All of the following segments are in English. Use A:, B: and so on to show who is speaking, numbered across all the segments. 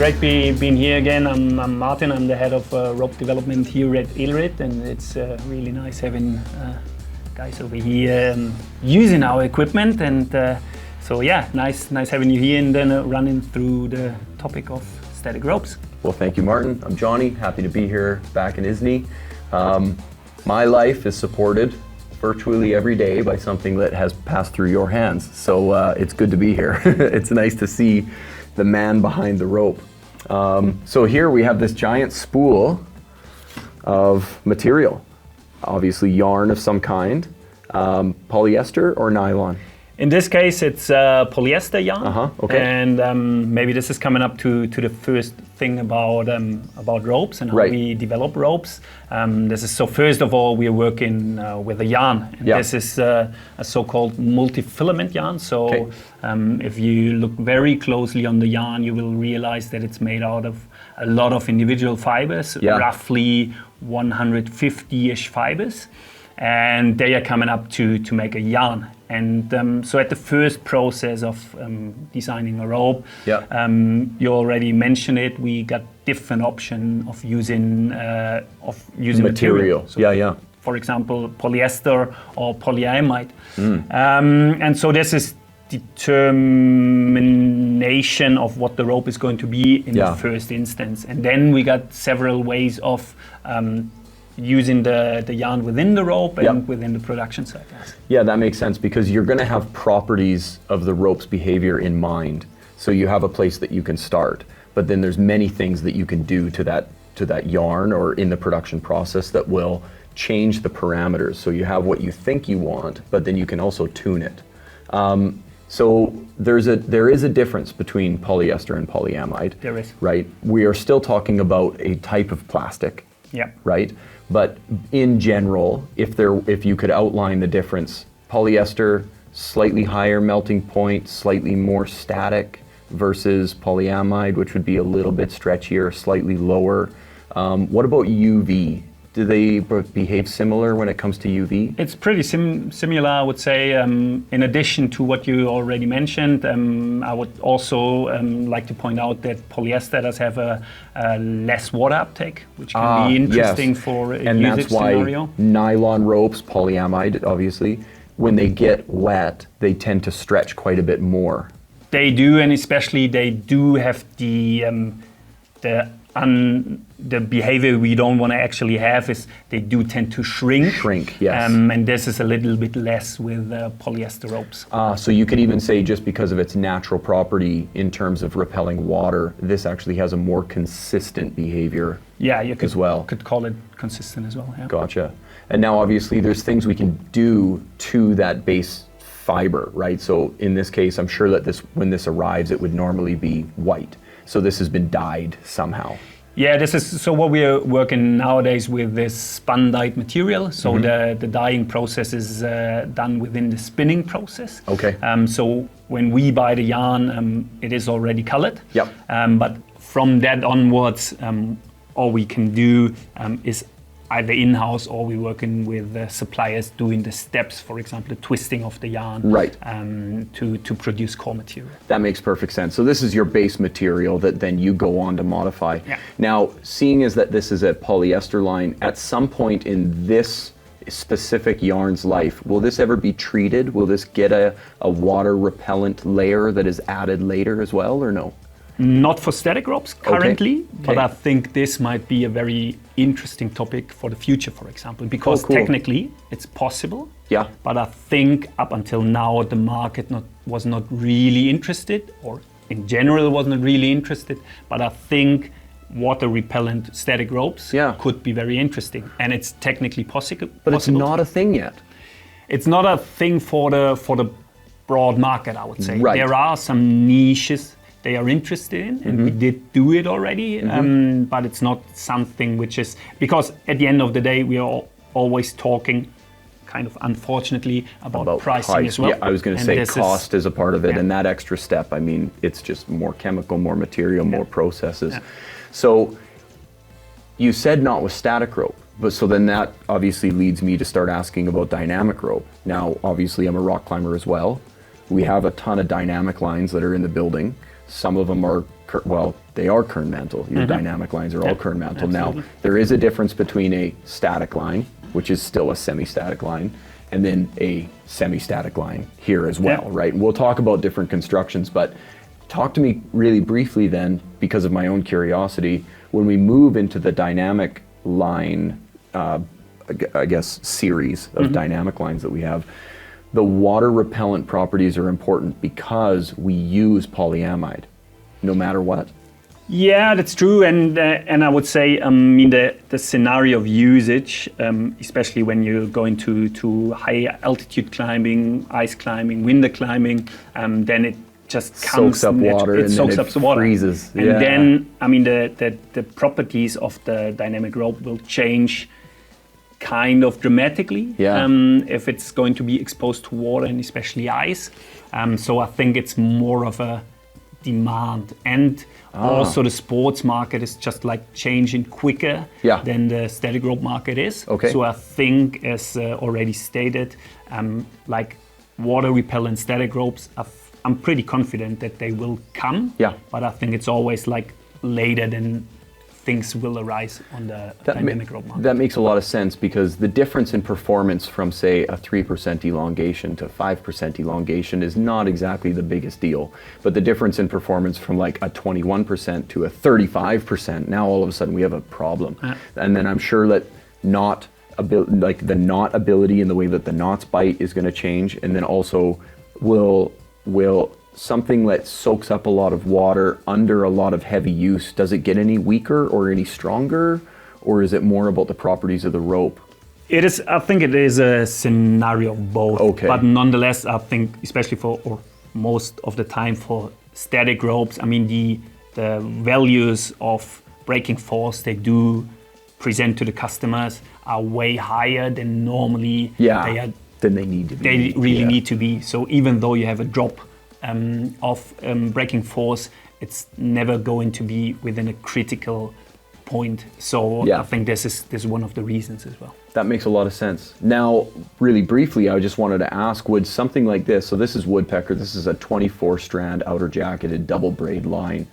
A: great being here again. I'm Martin, I'm the head of rope development here at EDELRID, and it's really nice having guys over here using our equipment. And so yeah, nice having you here and then running through the topic of static ropes.
B: Well, thank you, Martin. I'm Johnny, happy to be here back in ISNI. My life is supported virtually every day by something that has passed through your hands. So it's good to be here. It's nice to see the man behind the rope. So here we have this giant spool of material, obviously yarn of some kind, polyester or nylon?
A: In this case, it's polyester yarn.
B: Okay.
A: And maybe this is coming up to the first thing about ropes and how we develop ropes. So first of all, we are working with a yarn. And this is a so-called multi-filament yarn. So if you look very closely on the yarn, you will realize that it's made out of a lot of individual fibers, roughly 150-ish fibers. And they are coming up to make a yarn. And so at the first process of designing a rope, you already mentioned it, we got different option of using material. So for example, polyester or polyamide. And so this is determination of what the rope is going to be in the first instance. And then we got several ways of using the yarn within the rope and within the production cycles.
B: Yeah, that makes sense because you're going to have properties of the rope's behavior in mind. So you have a place that you can start, but then there's many things that you can do to that yarn or in the production process that will change the parameters. So you have what you think you want, but then you can also tune it. So there is a difference between polyester and polyamide.
A: There is.
B: Right? We are still talking about a type of plastic.
A: Yeah.
B: Right? But in general, if you could outline the difference, polyester, slightly higher melting point, slightly more static versus polyamide, which would be a little bit stretchier, slightly lower. What about UV? Do they behave similar when it comes to UV?
A: It's pretty similar, I would say. In addition to what you already mentioned, I would also like to point out that polyester does have a less water uptake, which can be interesting for a
B: and
A: usage
B: that's why
A: scenario.
B: Nylon ropes, polyamide, obviously, when they get wet, they tend to stretch quite a bit more.
A: They do, and especially they do have the behavior we don't want to actually have is they do tend to shrink.
B: Yes.
A: And this is a little bit less with polyester ropes.
B: So you could even say just because of its natural property in terms of repelling water, this actually has a more consistent behavior
A: could call it consistent as well. Yeah.
B: Gotcha. And now obviously there's things we can do to that base fiber, right? So in this case, I'm sure that when this arrives, it would normally be white. So this has been dyed somehow.
A: Yeah, so what we are working nowadays with this spun-dyed material. So the dyeing process is done within the spinning process.
B: Okay.
A: So when we buy the yarn, it is already colored.
B: Yep.
A: But from that onwards, all we can do is either in-house or we're working with suppliers doing the steps, for example, the twisting of the yarn to produce core material.
B: That makes perfect sense. So this is your base material that then you go on to modify.
A: Yeah.
B: Now, seeing as that this is a polyester line, at some point in this specific yarn's life, will this ever be treated? Will this get a water repellent layer that is added later as well, or no?
A: Not for static ropes currently,
B: Okay.
A: but I think this might be a very interesting topic for the future, for example, because technically it's possible.
B: Yeah.
A: But I think up until now the market was not really interested, or in general was not really interested. But I think water repellent static ropes could be very interesting, and it's technically possible.
B: But it's not a thing yet.
A: It's not a thing for the broad market, I would say.
B: Right.
A: There are some niches they are interested in, and we did do it already, but it's not something which is, because at the end of the day, we are always talking, kind of unfortunately, about pricing as well.
B: Yeah, I was going to say cost is a part of it, and that extra step, I mean, it's just more chemical, more material, more processes. Yeah. So you said not with static rope, but so then that obviously leads me to start asking about dynamic rope. Now, obviously, I'm a rock climber as well. We have a ton of dynamic lines that are in the building. Some of them are, well, they are kern mantle. Your dynamic lines are all kern mantle.
A: Absolutely.
B: Now, there is a difference between a static line, which is still a semi-static line, and then a semi-static line here as well, right? And we'll talk about different constructions, but talk to me really briefly then, because of my own curiosity, when we move into the dynamic line, I guess, series of dynamic lines that we have, the water repellent properties are important because we use polyamide, no matter what.
A: Yeah, that's true, and I would say, the scenario of usage, especially when you're going to high altitude climbing, ice climbing, winter climbing, then it just comes,
B: soaks up water,
A: it soaks up the water,
B: freezes.
A: and then the properties of the dynamic rope will change kind of dramatically if it's going to be exposed to water and especially ice. So I think it's more of a demand, and also the sports market is just like changing quicker than the static rope market is. So I think, as already stated, like water repellent static ropes, I'm pretty confident that they will come. But I think it's always like later than things will arise on the dynamic rope market.
B: That makes a lot of sense, because the difference in performance from, say, a 3% elongation to 5% elongation is not exactly the biggest deal. But the difference in performance from like a 21% to a 35%, now all of a sudden we have a problem. And then I'm sure that the knot ability and the way that the knots bite is going to change. And then also will something that soaks up a lot of water under a lot of heavy use, does it get any weaker or any stronger, or is it more about the properties of the rope?
A: It is. I think it is a scenario of both. But nonetheless, I think, especially or most of the time for static ropes, the values of breaking force they do present to the customers are way higher than normally
B: than they need to be.
A: They really need to be. So even though you have a drop of breaking force, it's never going to be within a critical point. So I think this is one of the reasons as well.
B: That makes a lot of sense. Now, really briefly, I just wanted to ask, would something like this, so this is woodpecker, this is a 24-strand outer jacketed double braid line.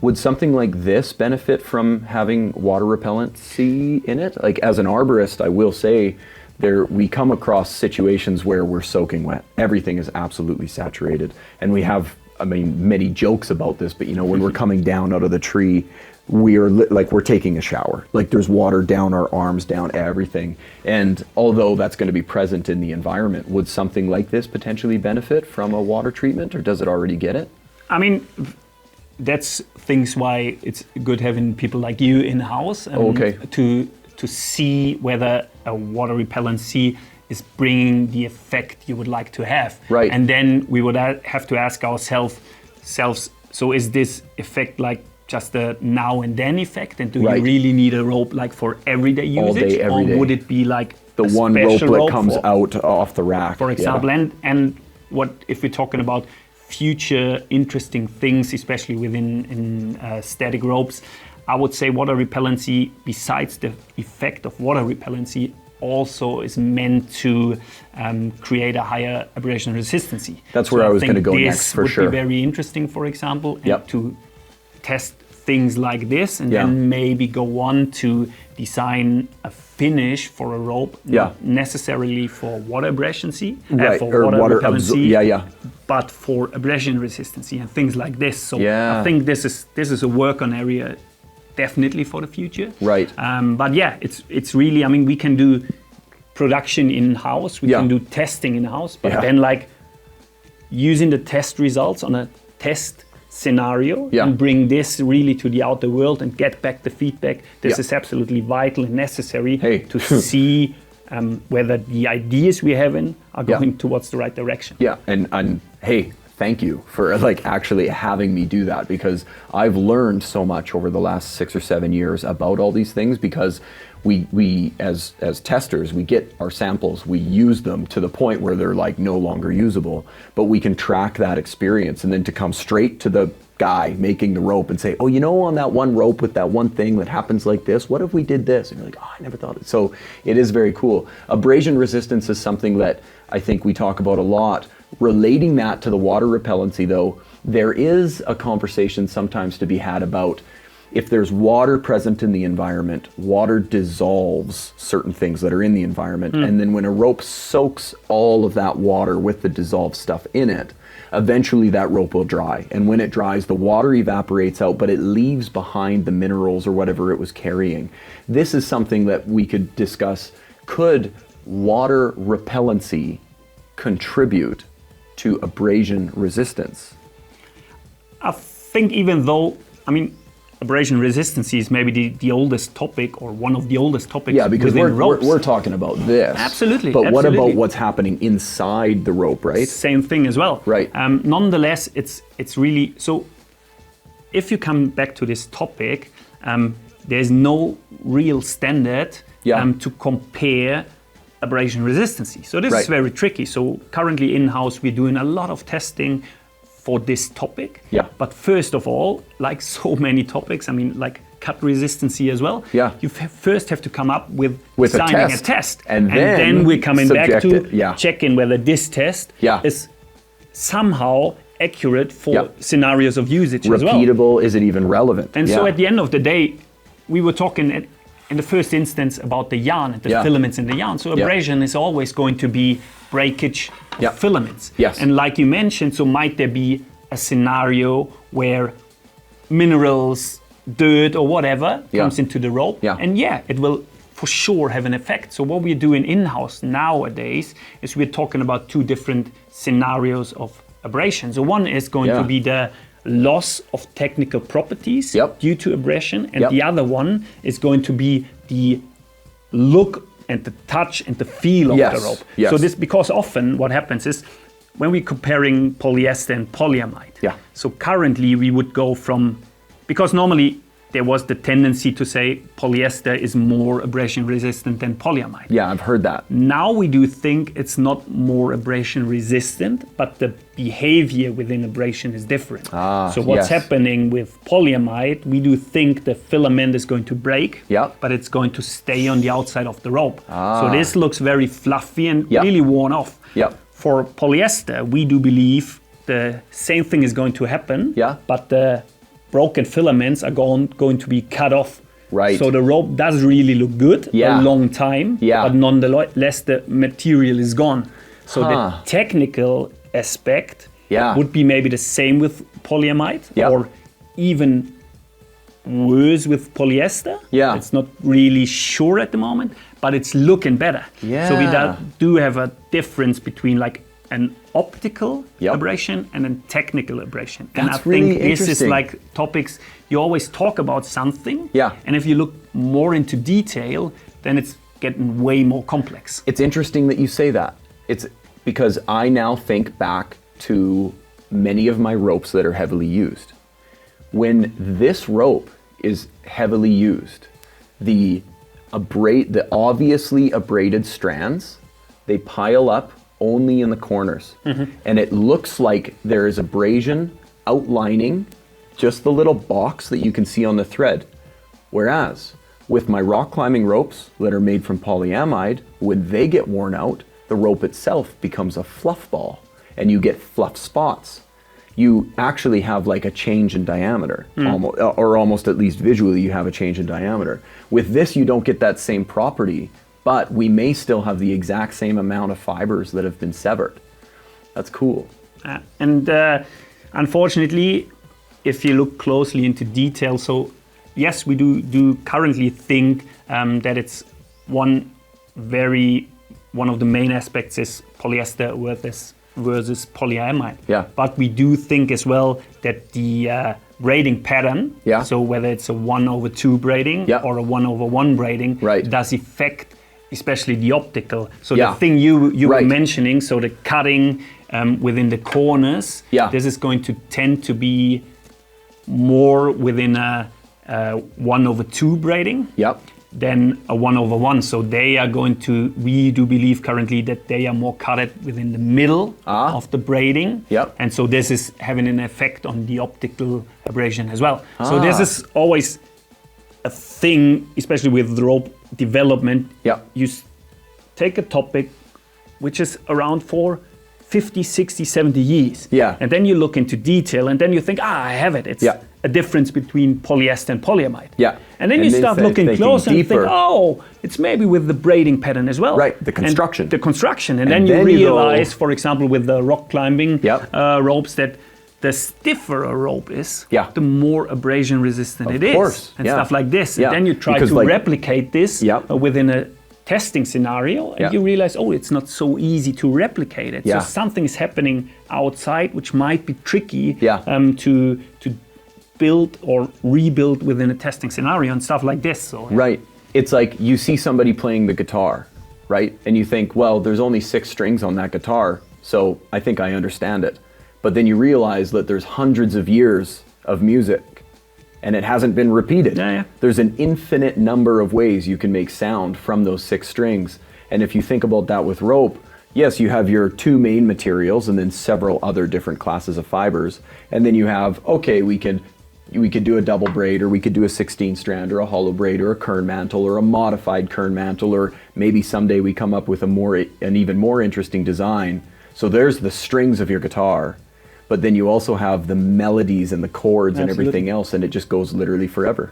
B: Would something like this benefit from having water repellency in it? Like, as an arborist, I will say, we come across situations where we're soaking wet. Everything is absolutely saturated. And we have, many jokes about this, but when we're coming down out of the tree, we're taking a shower. Like, there's water down our arms, down everything. And although that's going to be present in the environment, would something like this potentially benefit from a water treatment, or does it already get it?
A: That's things why it's good having people like you in-house to see whether a water repellency is bringing the effect you would like to have.
B: Right.
A: And then we would have to ask ourselves, so is this effect like just a now and then effect? And do you really need a rope like for everyday usage?
B: All day, every day.
A: Or would it be like
B: the one rope that comes out off the rack?
A: For example, and what if we're talking about future interesting things, especially within static ropes, I would say water repellency, besides the effect of water repellency, also is meant to create a higher abrasion resistance.
B: That's where I was going to go next, for sure.
A: This would be very interesting, for example, and to test things like this, and then maybe go on to design a finish for a rope, not necessarily for water abrasion, for water repellency, but for abrasion resistance and things like this. So I think this is a work on area definitely for the future.
B: Right.
A: But it's really, we can do production in-house, we can do testing in-house, but then like using the test results on a test scenario and bring this really to the outer world and get back the feedback. This is absolutely vital and necessary to see whether the ideas we're having are going towards the right direction.
B: Yeah, and hey, thank you for actually having me do that, because I've learned so much over the last 6 or 7 years about all these things, because we as testers, we get our samples, we use them to the point where they're no longer usable, but we can track that experience, and then to come straight to the guy making the rope and say, on that one rope with that one thing that happens like this, what if we did this? And you're like, I never thought of it. So it is very cool. Abrasion resistance is something that I think we talk about a lot. Relating that to the water repellency, though, There is a conversation sometimes to be had about if there's water present in the environment, water dissolves certain things that are in the environment. And then when a rope soaks all of that water with the dissolved stuff in it, eventually that rope will dry. And when it dries, the water evaporates out, but it leaves behind the minerals or whatever it was carrying. This is something that we could discuss. Could water repellency contribute to abrasion resistance?
A: I think even though, abrasion resistance is maybe the oldest topic or one of the oldest topics.
B: Yeah, because we're talking about this.
A: Absolutely.
B: But what about what's happening inside the rope, right?
A: Same thing as well.
B: Right.
A: Nonetheless, it's really, so if you come back to this topic, there's no real standard to compare abrasion resistance. So this is very tricky. So currently in-house, we're doing a lot of testing for this topic.
B: Yeah.
A: But first of all, like so many topics, like cut resistancy as well.
B: Yeah.
A: You first have to come up with
B: designing
A: a test.
B: And then
A: we're coming back to
B: it.
A: checking whether this test is somehow accurate for scenarios of usage as well.
B: Repeatable, is it even relevant?
A: And so at the end of the day, we were talking in the first instance about the yarn and the filaments in the yarn. So abrasion is always going to be breakage of filaments.
B: Yes.
A: And like you mentioned, so might there be a scenario where minerals, dirt or whatever comes into the rope?
B: Yeah.
A: And it will for sure have an effect. So what we're doing in-house nowadays is we're talking about two different scenarios of abrasion. So one is going to be the loss of technical properties due to abrasion, and the other one is going to be the look and the touch and the feel of the rope.
B: Yes.
A: So this, because often what happens is when we're comparing polyester and polyamide, so currently we would go from, because normally there was the tendency to say polyester is more abrasion resistant than polyamide.
B: Yeah, I've heard that.
A: Now we do think it's not more abrasion resistant, but the behavior within abrasion is different. So what's happening with polyamide, we do think the filament is going to break, but it's going to stay on the outside of the rope. So this looks very fluffy and really worn off. For polyester, we do believe the same thing is going to happen, but the broken filaments are going to be cut off.
B: Right.
A: So the rope does really look good a long time, but nonetheless the material is gone. So the technical aspect would be maybe the same with polyamide or even worse with polyester. It's not really sure at the moment, but it's looking better. So we do have a difference between like an optical abrasion and a technical abrasion. And I think this is like topics, you always talk about something, and if you look more into detail, then it's getting way more complex.
B: It's interesting that you say that. It's because I now think back to many of my ropes that are heavily used. When this rope is heavily used, the obviously abraded strands, they pile up only in the corners. And it looks like there is abrasion outlining just the little box that you can see on the thread. Whereas with my rock climbing ropes that are made from polyamide, when they get worn out, the rope itself becomes a fluff ball and you get fluff spots. You actually have like a change in diameter, almost at least visually you have a change in diameter. With this, you don't get that same property, but we may still have the exact same amount of fibers that have been severed. That's cool.
A: And unfortunately, if you look closely into detail, so yes, we do currently think that it's one of the main aspects is polyester versus polyamide. But we do think as well that the braiding pattern, so whether it's a 1/2 braiding or a 1/1 braiding, does affect especially the optical. So the thing you were mentioning, so the cutting within the corners, this is going to tend to be more within a 1/2 braiding than a 1/1. So they are going to, we do believe currently that they are more cutted within the middle of the braiding. And so this is having an effect on the optical abrasion as well. So this is always a thing, especially with rope development. You take a topic which is around for 50, 60, 70 years.
B: Yeah.
A: And then you look into detail and then you think, I have it. It's a difference between polyester and polyamide.
B: Yeah.
A: And then you start looking closer and you think, oh, it's maybe with the braiding pattern as well.
B: Right, the construction.
A: And then you realize, for example, with the rock climbing ropes, that the stiffer a rope is, the more abrasion resistant it is. And stuff like this. And then you try to replicate this within a testing scenario, and you realize, oh, it's not so easy to replicate it. So something is happening outside which might be tricky to build or rebuild within a testing scenario and stuff like this. So
B: right. It's like you see somebody playing the guitar, right? And you think, well, there's only 6 strings on that guitar, so I think I understand it. But then you realize that there's hundreds of years of music and it hasn't been repeated. There's an infinite number of ways you can make sound from those 6 strings. And if you think about that with rope, yes, you have your 2 main materials and then several other different classes of fibers. And then you have, okay, we could do a double braid, or we could do a 16 strand, or a hollow braid, or a kern mantle, or a modified kern mantle, or maybe someday we come up with an even more interesting design. So there's the strings of your guitar. But then you also have the melodies and the chords and everything else, and it just goes literally forever.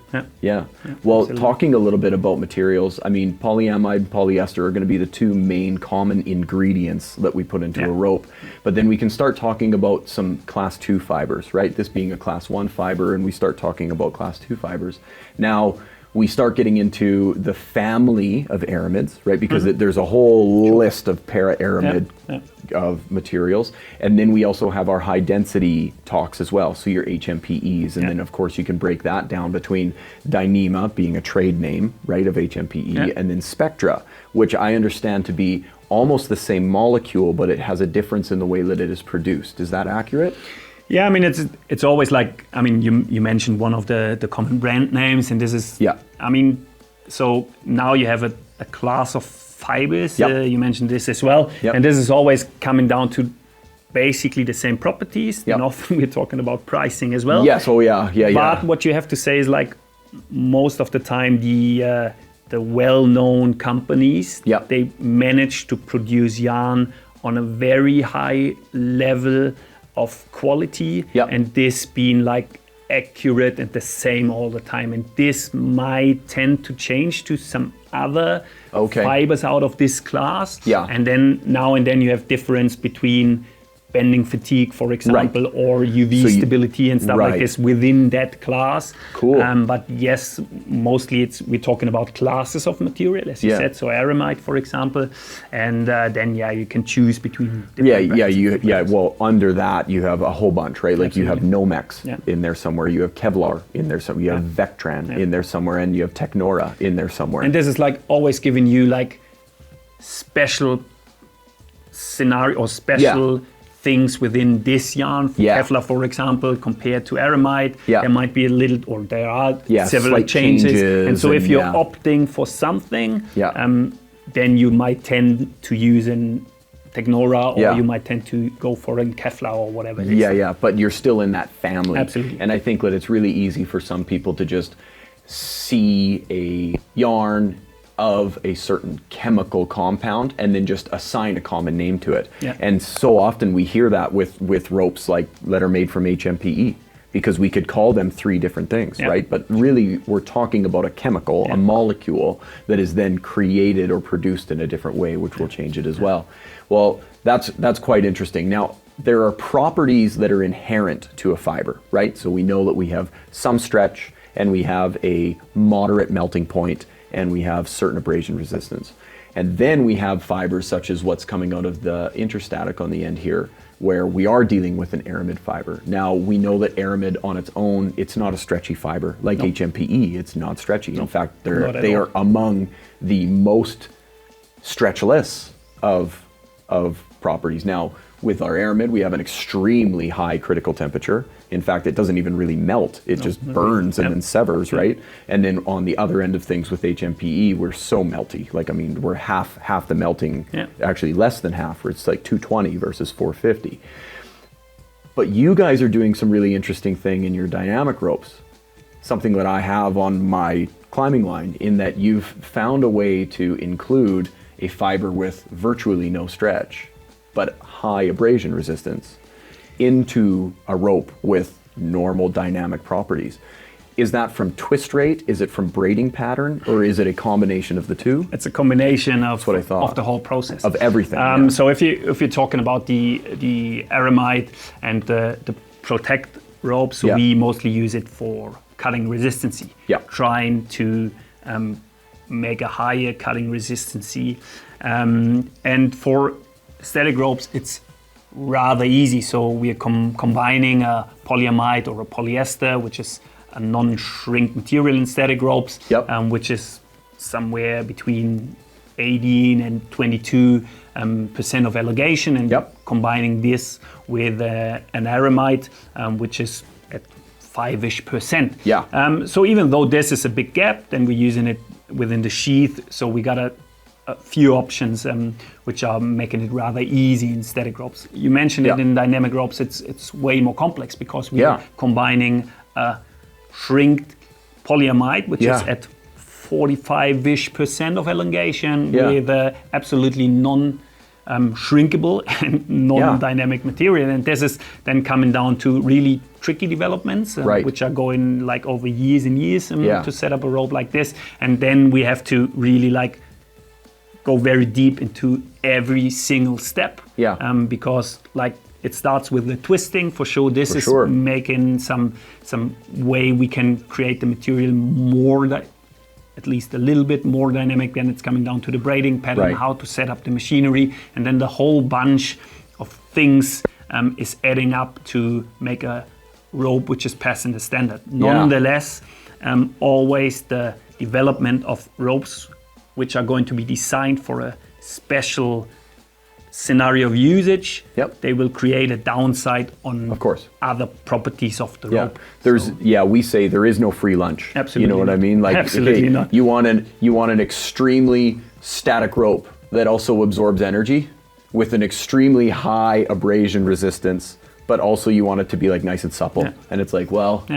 B: Well, talking a little bit about materials, I mean, polyamide and polyester are going to be the 2 main common ingredients that we put into a rope. But then we can start talking about some class 2 fibers, right? This being a class 1 fiber, and we start talking about class 2 fibers. Now, we start getting into the family of aramids, right? Because there's a whole list of para-aramid of materials. And then we also have our high density talks as well. So your HMPEs. And then of course you can break that down between Dyneema being a trade name, right, of HMPE, and then Spectra, which I understand to be almost the same molecule, but it has a difference in the way that it is produced. Is that accurate?
A: Yeah, I mean, it's always like, I mean, you mentioned one of the common brand names, and this is, I mean, so now you have a class of fibers, you mentioned this as well, and this is always coming down to basically the same properties, and often we're talking about pricing as well.
B: Yes,
A: But what you have to say is, like, most of the time the well-known companies, they manage to produce yarn on a very high level of quality, and this being like accurate and the same all the time, and this might tend to change to some other fibers out of this class, and then now and then you have difference between bending fatigue, for example, or UV stability and stuff like this within that class. But yes, mostly we're talking about classes of material, as you said, so aramide, for example, and then you can choose between different
B: well, under that you have a whole bunch, right? Like you have Nomex in there somewhere, you have Kevlar in there somewhere, you have Vectran in there somewhere, and you have Technora in there somewhere.
A: And this is like always giving you like special scenario or special things within this yarn. Kevlar, for example, compared to aramide, there might be a little, or there are several changes. And so if you're opting for something, then you might tend to use an Technora, or you might tend to go for a Kevlar or whatever it is.
B: But you're still in that family.
A: Absolutely.
B: And I think that it's really easy for some people to just see a yarn of a certain chemical compound and then just assign a common name to it. And so often we hear that with ropes like that are made from HMPE, because we could call them 3 different things, right? But really we're talking about a chemical, a molecule that is then created or produced in a different way, which will change it as well. Well, that's quite interesting. Now, there are properties that are inherent to a fiber, right? So we know that we have some stretch, and we have a moderate melting point, and we have certain abrasion resistance. And then we have fibers such as what's coming out of the interstatic on the end here, where we are dealing with an aramid fiber. Now, we know that aramid on its own, it's not a stretchy fiber. Like HMPE, it's not stretchy. In fact, they are among the most stretchless of properties. Now, with our aramid, we have an extremely high critical temperature. In fact, it doesn't even really melt. It just burns and then severs, right? And then on the other end of things with HMPE, we're so melty. Like, I mean, we're half the melting, actually less than half, where it's like 220 versus 450. But you guys are doing some really interesting thing in your dynamic ropes. Something that I have on my climbing line, in that you've found a way to include a fiber with virtually no stretch. but high abrasion resistance into a rope with normal dynamic properties. Is that from twist rate? Is it from braiding pattern? Or is it a combination of the two?
A: It's a combination of,
B: what I thought.
A: Of the whole process.
B: Of everything.
A: So if you're talking about the aramide and the protect rope, so we mostly use it for cutting resistancy. Trying to make a higher cutting resistancy. And for static ropes, it's rather easy. So we are combining a polyamide or a polyester, which is a non-shrink material in static ropes, which is somewhere between 18 and 22% of elongation, and combining this with an aramide, which is at 5-ish%. So even though this is a big gap, then we're using it within the sheath. So we got a few options which are making it rather easy in static ropes. You mentioned it in dynamic ropes. It's way more complex because we are combining a shrinked polyamide, which is at 45-ish% of elongation with absolutely non-shrinkable and non-dynamic material. And this is then coming down to really tricky developments, which are going like over years and years to set up a rope like this. And then we have to really like go very deep into every single step, because like it starts with the twisting for sure. This is making some way we can create the material more at least a little bit more dynamic. Then it's coming down to the braiding pattern, how to set up the machinery, and then the whole bunch of things is adding up to make a rope which is passing the standard. Nonetheless, always the development of ropes which are going to be designed for a special scenario of usage, they will create a downside on other properties of the rope.
B: We say there is no free lunch.
A: Absolutely.
B: You know what I mean? Like,
A: absolutely not.
B: You want an extremely static rope that also absorbs energy with an extremely high abrasion resistance, but also you want it to be like nice and supple. And it's like, well,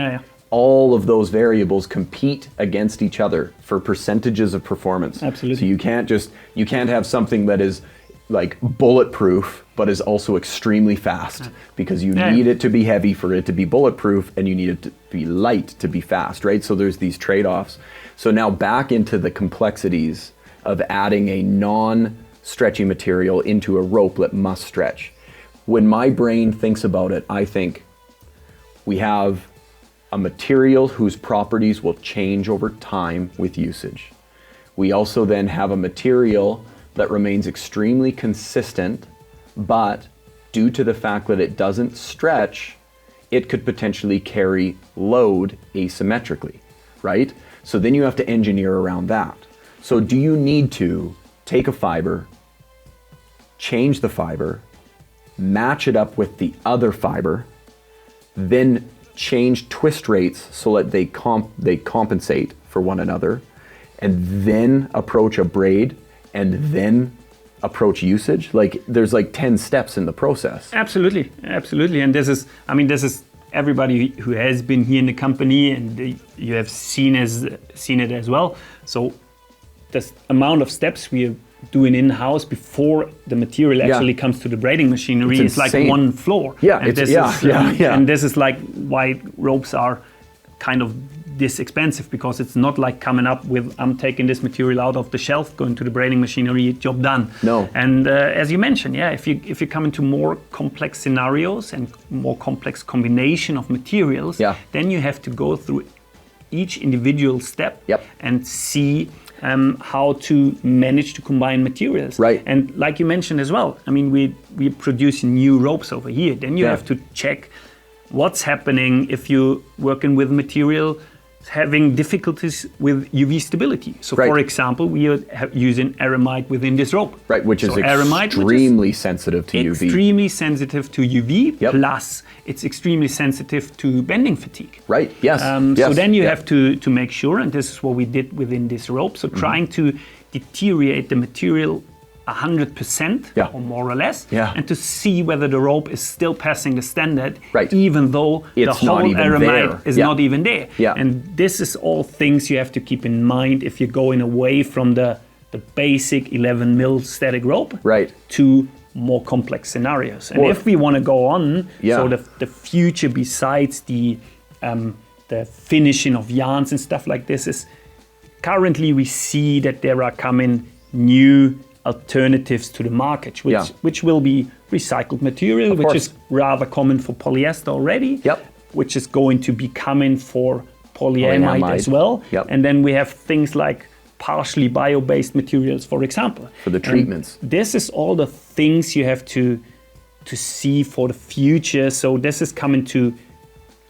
B: all of those variables compete against each other for percentages of performance.
A: Absolutely.
B: So you can't have something that is like bulletproof but is also extremely fast, because you need it to be heavy for it to be bulletproof, and you need it to be light to be fast, right? So there's these trade-offs. So now back into the complexities of adding a non-stretchy material into a rope that must stretch. When my brain thinks about it, I think we have a material whose properties will change over time with usage. We also then have a material that remains extremely consistent, but due to the fact that it doesn't stretch, it could potentially carry load asymmetrically, right? So then you have to engineer around that. So do you need to take a fiber, change the fiber, match it up with the other fiber, then change twist rates so that they compensate for one another, and then approach a braid, and then approach usage? Like, there's like 10 steps in the process.
A: Absolutely. And this is everybody who has been here in the company, and you have seen it as well. So the amount of steps we are doing in-house before the material actually comes to the braiding machinery is like one floor. And this is like why ropes are kind of this expensive, because it's not like coming up with, I'm taking this material out of the shelf, going to the braiding machinery, job done.
B: No.
A: And as you mentioned, if you come into more complex scenarios and more complex combination of materials, then you have to go through each individual step and see how to manage to combine materials.
B: Right.
A: And like you mentioned as well, I mean, we produce new ropes over here. Then you have to check what's happening if you're working with material having difficulties with UV stability. So for example, we are using aramide within this rope.
B: Right, which is extremely sensitive to UV.
A: Extremely sensitive to UV, plus it's extremely sensitive to bending fatigue.
B: Right, yes.
A: So then you have to make sure, and this is what we did within this rope, so trying to deteriorate the material 100% or more or less, and to see whether the rope is still passing the standard, even though
B: it's
A: the whole aramide
B: there.
A: is not even there. And this is all things you have to keep in mind if you're going away from the basic 11 mil static rope to more complex scenarios. And if we want to go on, so the future besides the finishing of yarns and stuff like this is currently we see that there are coming new alternatives to the market, which will be recycled material, which is rather common for polyester already, which is going to be coming for polyamide as well. And then we have things like partially bio-based materials, for example.
B: For the treatments.
A: And this is all the things you have to see for the future. So this is coming to,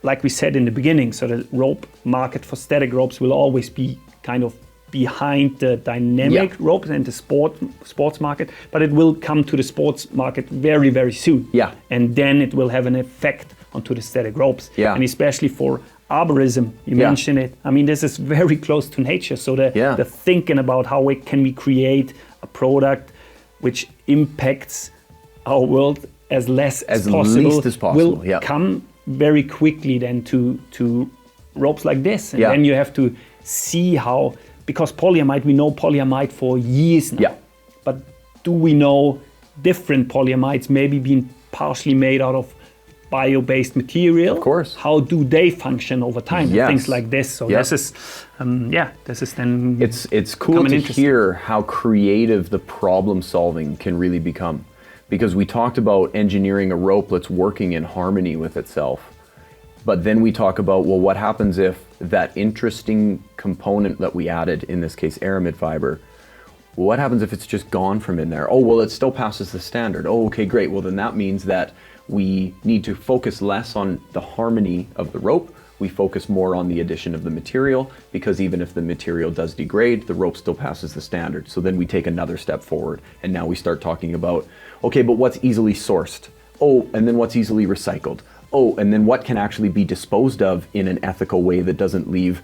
A: like we said in the beginning, so the rope market for static ropes will always be kind of behind the dynamic ropes and the sports market, but it will come to the sports market very, very soon. And then it will have an effect onto the static ropes. And especially for arborism, you mentioned it. I mean, this is very close to nature. So the thinking about how can we create a product which impacts our world as less as possible will come very quickly then to ropes like this. And then you have to see how, because polyamide, we know polyamide for years now. But do we know different polyamides maybe being partially made out of bio-based material?
B: Of course.
A: How do they function over time? Things like this. So this is, this is then.
B: It's cool to hear how creative the problem solving can really become, because we talked about engineering a rope that's working in harmony with itself. But then we talk about, well, what happens if that interesting component that we added, in this case, aramid fiber, what happens if it's just gone from in there? Oh, well, it still passes the standard. Oh, okay, great. Well, then that means that we need to focus less on the harmony of the rope. We focus more on the addition of the material, because even if the material does degrade, the rope still passes the standard. So then we take another step forward, and now we start talking about, okay, but what's easily sourced? Oh, and then what's easily recycled? Oh, and then what can actually be disposed of in an ethical way that doesn't leave,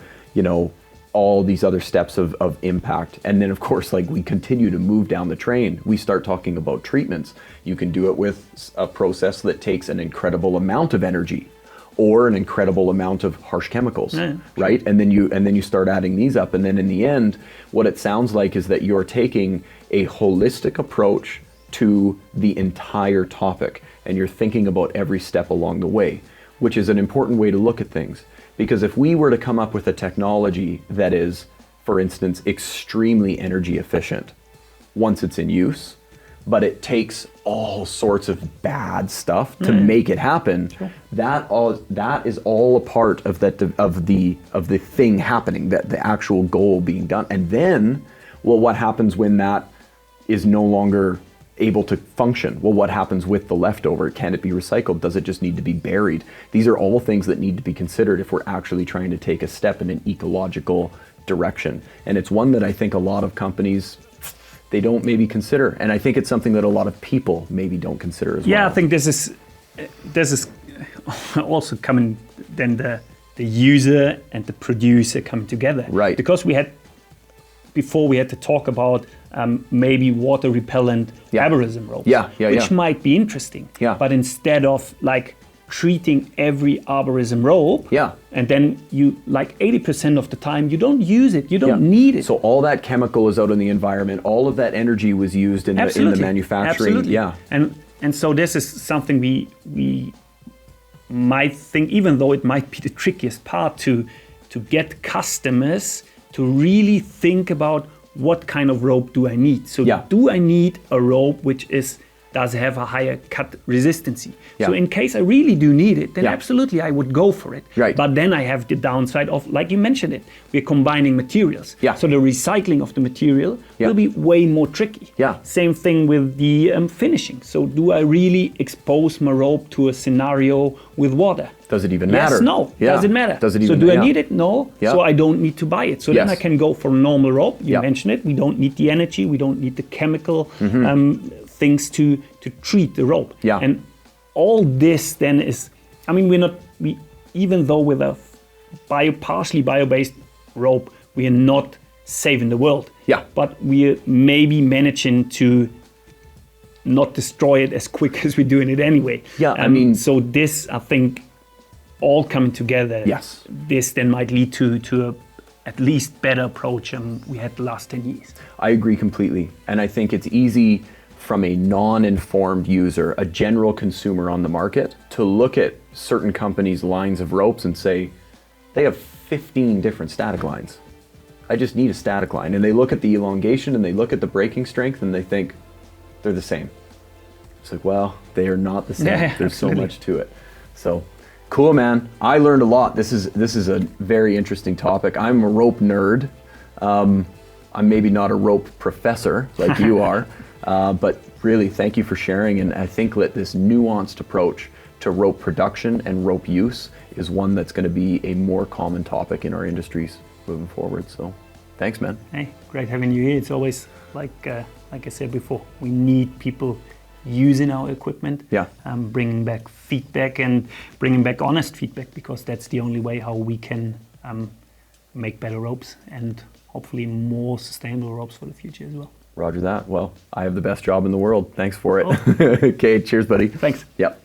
B: all these other steps of impact. And then, of course, like we continue to move down the train, we start talking about treatments. You can do it with a process that takes an incredible amount of energy or an incredible amount of harsh chemicals, right? And then you start adding these up. And then in the end, what it sounds like is that you're taking a holistic approach to the entire topic, and you're thinking about every step along the way, which is an important way to look at things. Because if we were to come up with a technology that is, for instance, extremely energy efficient once it's in use, but it takes all sorts of bad stuff to make it happen, that is all a part of the thing happening, that the actual goal being done. And then, well, what happens when that is no longer able to function? Well, what happens with the leftover? Can it be recycled? Does it just need to be buried? These are all things that need to be considered if we're actually trying to take a step in an ecological direction. And it's one that I think a lot of companies, they don't maybe consider. And I think it's something that a lot of people maybe don't consider as well.
A: Yeah, I think this is also coming, then the user and the producer coming together.
B: Right.
A: Because before we had to talk about maybe water repellent Abrasion ropes, which might be interesting. But instead of like treating every Abrasion rope, and then you, like 80% of the time, you don't use it, you don't need it.
B: So all that chemical is out in the environment, all of that energy was used in the manufacturing.
A: Absolutely. And so this is something we might think, even though it might be the trickiest part, to get customers to really think about what kind of rope do I need. So do I need a rope which does have a higher cut resistance? So in case I really do need it, then absolutely I would go for it. But then I have the downside of, like you mentioned it, we're combining materials. So the recycling of the material will be way more tricky. Same thing with the finishing. So do I really expose my rope to a scenario with water?
B: Does it even matter?
A: Yes, no. Does it matter? So do I need it? No. So I don't need to buy it. So then I can go for a normal rope. You mentioned it. We don't need the energy. We don't need the chemical things to treat the rope. And all this then is, I mean, even though with a partially bio-based rope, we are not saving the world. But we are maybe managing to not destroy it as quick as we're doing it anyway.
B: I mean,
A: so this, I think, all coming together, this then might lead to a at least better approach we had the last 10 years.
B: I agree completely. And I think it's easy from a non-informed user, a general consumer on the market, to look at certain companies' lines of ropes and say, they have 15 different static lines. I just need a static line. And they look at the elongation and they look at the breaking strength and they think they're the same. It's like, well, they are not the same.
A: Yeah,
B: There's
A: absolutely.
B: so much to it. So cool, man. I learned a lot. This is a very interesting topic. I'm a rope nerd. I'm maybe not a rope professor like you are, but really thank you for sharing. And I think that this nuanced approach to rope production and rope use is one that's going to be a more common topic in our industries moving forward. So thanks, man.
A: Hey, great having you here. It's always like I said before, we need people using our equipment, bringing back feedback and bringing back honest feedback, because that's the only way how we can make better ropes and hopefully more sustainable ropes for the future as well.
B: Roger that. Well, I have the best job in the world. Thanks for it. Okay, cheers, buddy.
A: Thanks.
B: Yep.